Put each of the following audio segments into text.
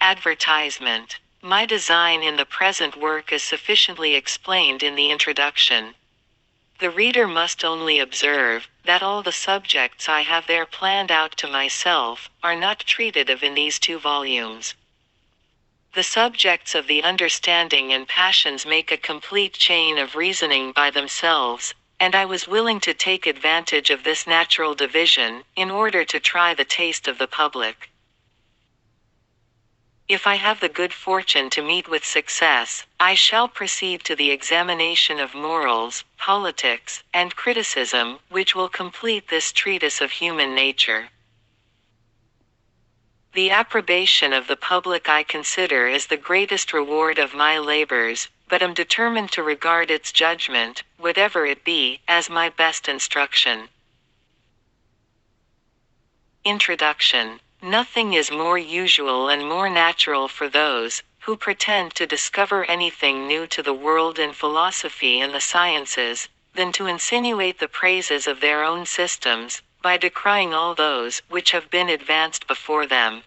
Advertisement. My design in the present work is sufficiently explained in the introduction. The reader must only observe that all the subjects I have there planned out to myself are not treated of in these 2 volumes. The subjects of the understanding and passions make a complete chain of reasoning by themselves, and I was willing to take advantage of this natural division, in order to try the taste of the public. If I have the good fortune to meet with success, I shall proceed to the examination of morals, politics, and criticism, which will complete this treatise of human nature. The approbation of the public I consider as the greatest reward of my labors, but am determined to regard its judgment, whatever it be, as my best instruction. Introduction. Nothing is more usual and more natural for those who pretend to discover anything new to the world in philosophy and the sciences, than to insinuate the praises of their own systems, by decrying all those which have been advanced before them.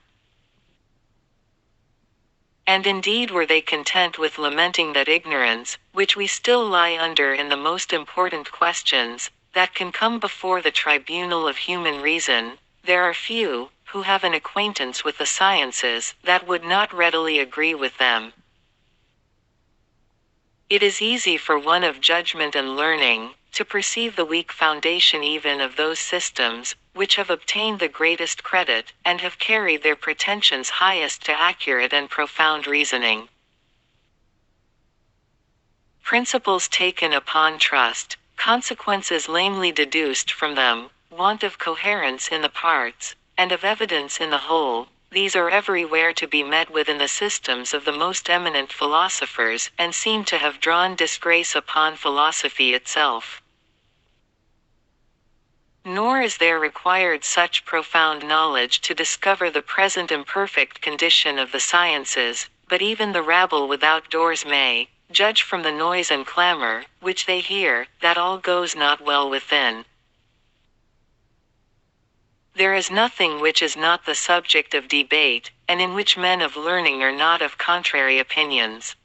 And indeed were they content with lamenting that ignorance, which we still lie under in the most important questions, that can come before the tribunal of human reason, there are few, who have an acquaintance with the sciences, that would not readily agree with them. It is easy for one of judgment and learning, to perceive the weak foundation even of those systems, which have obtained the greatest credit, and have carried their pretensions highest to accurate and profound reasoning. Principles taken upon trust, consequences lamely deduced from them, want of coherence in the parts, and of evidence in the whole, these are everywhere to be met with in the systems of the most eminent philosophers, and seem to have drawn disgrace upon philosophy itself. Nor is there required such profound knowledge to discover the present imperfect condition of the sciences, but even the rabble without doors may judge from the noise and clamor, which they hear, that all goes not well within. There is nothing which is not the subject of debate, and in which men of learning are not of contrary opinions.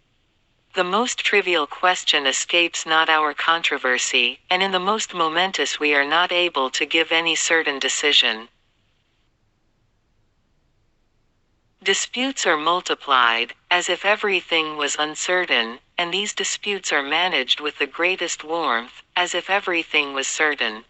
The most trivial question escapes not our controversy, and in the most momentous we are not able to give any certain decision. Disputes are multiplied, as if everything was uncertain, and these disputes are managed with the greatest warmth, as if everything was certain.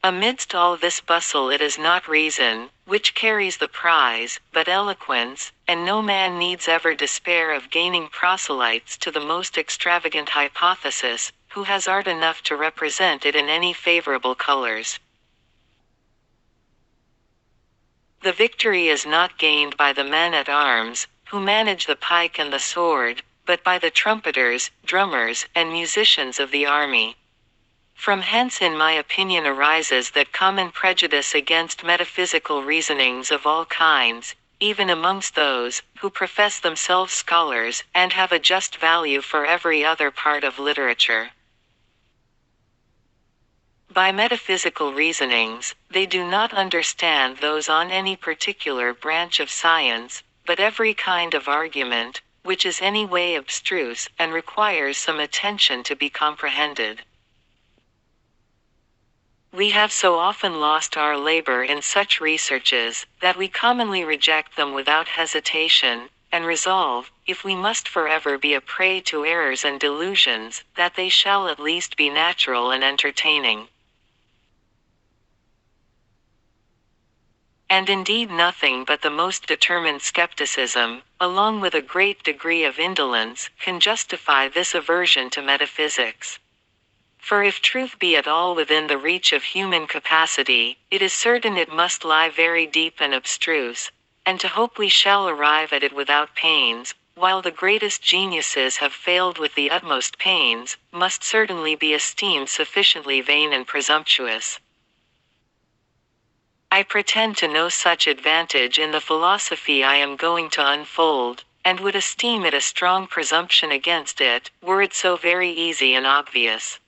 Amidst all this bustle it is not reason, which carries the prize, but eloquence, and no man needs ever despair of gaining proselytes to the most extravagant hypothesis, who has art enough to represent it in any favorable colors. The victory is not gained by the men at arms, who manage the pike and the sword, but by the trumpeters, drummers, and musicians of the army. From hence in my opinion arises that common prejudice against metaphysical reasonings of all kinds, even amongst those who profess themselves scholars, and have a just value for every other part of literature. By metaphysical reasonings, they do not understand those on any particular branch of science, but every kind of argument, which is any way abstruse, and requires some attention to be comprehended. We have so often lost our labor in such researches, that we commonly reject them without hesitation, and resolve, if we must forever be a prey to errors and delusions, that they shall at least be natural and entertaining. And indeed nothing but the most determined skepticism, along with a great degree of indolence, can justify this aversion to metaphysics. For if truth be at all within the reach of human capacity, it is certain it must lie very deep and abstruse, and to hope we shall arrive at it without pains, while the greatest geniuses have failed with the utmost pains, must certainly be esteemed sufficiently vain and presumptuous. I pretend to no such advantage in the philosophy I am going to unfold, and would esteem it a strong presumption against it, were it so very easy and obvious.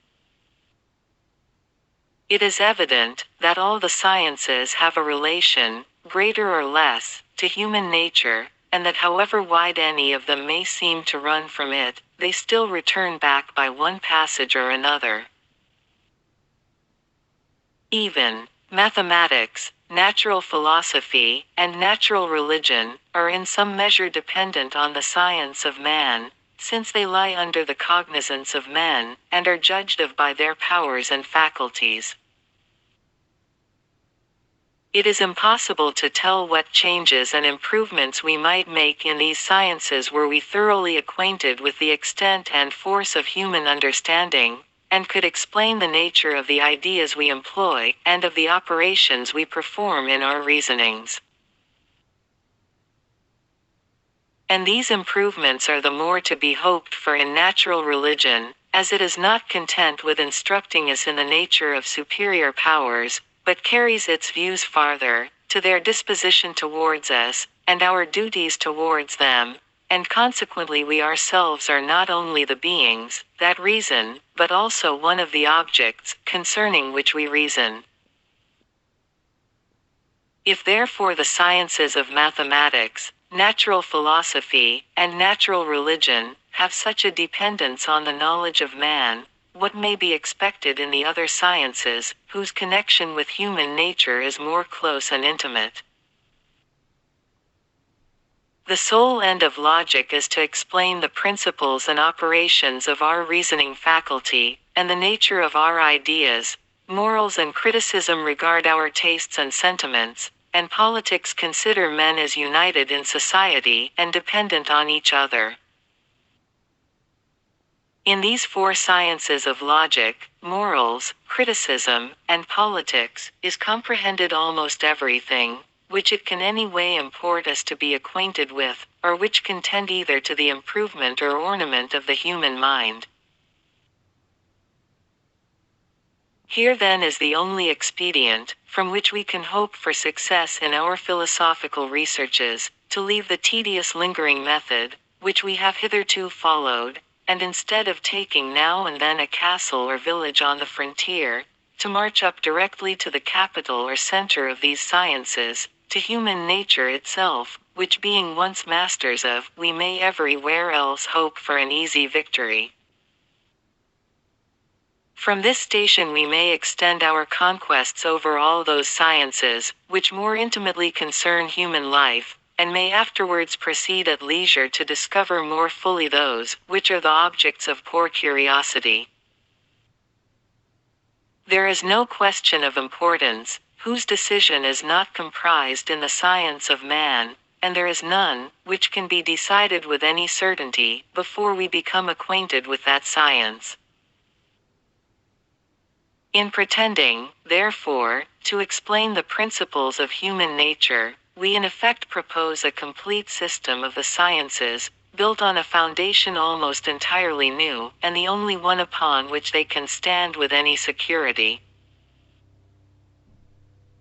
It is evident that all the sciences have a relation, greater or less, to human nature, and that however wide any of them may seem to run from it, they still return back by one passage or another. Even mathematics, natural philosophy, and natural religion are in some measure dependent on the science of man, since they lie under the cognizance of men, and are judged of by their powers and faculties. It is impossible to tell what changes and improvements we might make in these sciences were we thoroughly acquainted with the extent and force of human understanding, and could explain the nature of the ideas we employ, and of the operations we perform in our reasonings. And these improvements are the more to be hoped for in natural religion, as it is not content with instructing us in the nature of superior powers, but carries its views farther, to their disposition towards us, and our duties towards them, and consequently we ourselves are not only the beings that reason, but also one of the objects concerning which we reason. If therefore the sciences of mathematics, natural philosophy, and natural religion have such a dependence on the knowledge of man, what may be expected in the other sciences, whose connection with human nature is more close and intimate? The sole end of logic is to explain the principles and operations of our reasoning faculty, and the nature of our ideas. Morals and criticism regard our tastes and sentiments, and politics consider men as united in society and dependent on each other. In these four sciences of logic, morals, criticism, and politics, is comprehended almost everything, which it can any way import us to be acquainted with, or which can tend either to the improvement or ornament of the human mind. Here then is the only expedient, from which we can hope for success in our philosophical researches, to leave the tedious lingering method, which we have hitherto followed, and instead of taking now and then a castle or village on the frontier, to march up directly to the capital or center of these sciences, to human nature itself, which being once masters of, we may everywhere else hope for an easy victory. From this station we may extend our conquests over all those sciences, which more intimately concern human life, and may afterwards proceed at leisure to discover more fully those, which are the objects of poor curiosity. There is no question of importance, whose decision is not comprised in the science of man, and there is none, which can be decided with any certainty, before we become acquainted with that science. In pretending, therefore, to explain the principles of human nature, we in effect propose a complete system of the sciences, built on a foundation almost entirely new, and the only one upon which they can stand with any security.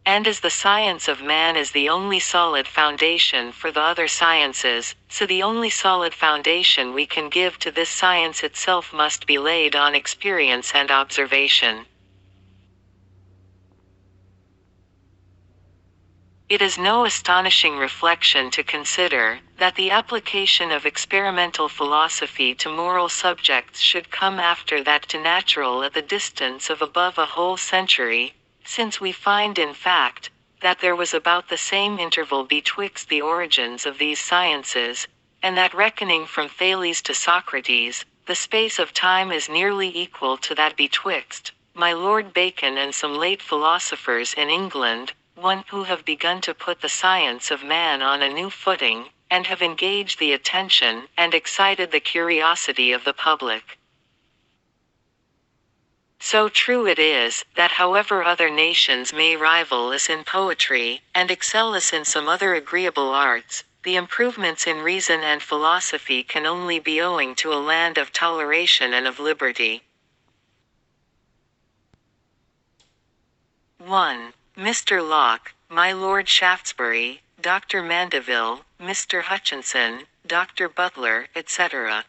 And as the science of man is the only solid foundation for the other sciences, so the only solid foundation we can give to this science itself must be laid on experience and observation. It is no astonishing reflection to consider, that the application of experimental philosophy to moral subjects should come after that to natural at the distance of above a whole century, since we find in fact, that there was about the same interval betwixt the origins of these sciences, and that reckoning from Thales to Socrates, the space of time is nearly equal to that betwixt my Lord Bacon and some late philosophers in England, one who have begun to put the science of man on a new footing, and have engaged the attention and excited the curiosity of the public. So true it is, that however other nations may rival us in poetry, and excel us in some other agreeable arts, the improvements in reason and philosophy can only be owing to a land of toleration and of liberty. 1. Mr. Locke, my Lord Shaftesbury, Dr. Mandeville, Mr. Hutchinson, Dr. Butler, etc.